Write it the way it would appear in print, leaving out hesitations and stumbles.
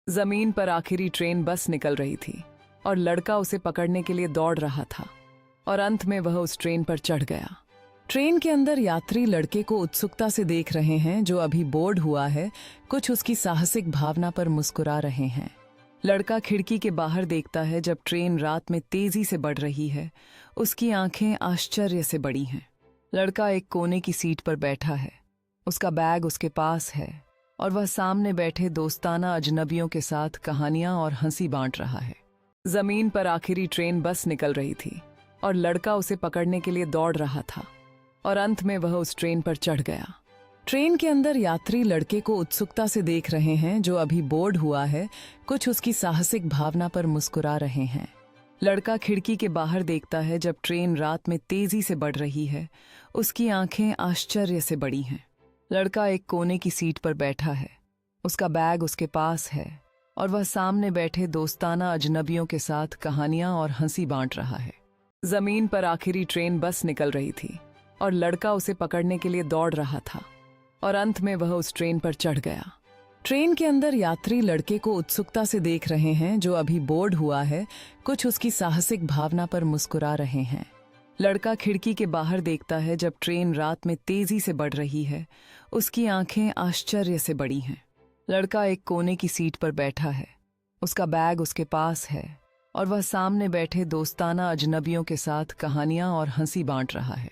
जमीन पर आखिरी ट्रेन बस निकल रही थी और लड़का उसे पकड़ने के लिए दौड़ रहा था और अंत में वह उस ट्रेन पर चढ़ गया। ट्रेन के अंदर यात्री लड़के को उत्सुकता से देख रहे हैं जो अभी बोर्ड हुआ है। कुछ उसकी साहसिक भावना पर मुस्कुरा रहे हैं। लड़का खिड़की के बाहर देखता है जब ट्रेन रात में तेजी से बढ़ रही है। उसकी आंखें आश्चर्य से बड़ी हैं। लड़का एक कोने की सीट पर बैठा है। उसका बैग उसके पास है और वह सामने बैठे दोस्ताना अजनबियों के साथ कहानियां और हंसी बांट रहा है। जमीन पर आखिरी ट्रेन बस निकल रही थी और लड़का उसे पकड़ने के लिए दौड़ रहा था और अंत में वह उस ट्रेन पर चढ़ गया। ट्रेन के अंदर यात्री लड़के को उत्सुकता से देख रहे हैं जो अभी बोर्ड हुआ है। कुछ उसकी साहसिक भावना पर मुस्कुरा रहे हैं। लड़का खिड़की के बाहर देखता है जब ट्रेन रात में तेजी से बढ़ रही है। उसकी आंखें आश्चर्य से बड़ी हैं। लड़का एक कोने की सीट पर बैठा है। उसका बैग उसके पास है और वह सामने बैठे दोस्ताना अजनबियों के साथ कहानियां और हंसी बांट रहा है। जमीन पर आखिरी ट्रेन बस निकल रही थी और लड़का उसे पकड़ने के लिए दौड़ रहा था और अंत में वह उस ट्रेन पर चढ़ गया। ट्रेन के अंदर यात्री लड़के को उत्सुकता से देख रहे हैं जो अभी बोर्ड हुआ है। कुछ उसकी साहसिक भावना पर मुस्कुरा रहे हैं। लड़का खिड़की के बाहर देखता है जब ट्रेन रात में तेजी से बढ़ रही है। उसकी आंखें आश्चर्य से बड़ी हैं। लड़का एक कोने की सीट पर बैठा है। उसका बैग उसके पास है और वह सामने बैठे दोस्ताना अजनबियों के साथ कहानियां और हंसी बांट रहा है।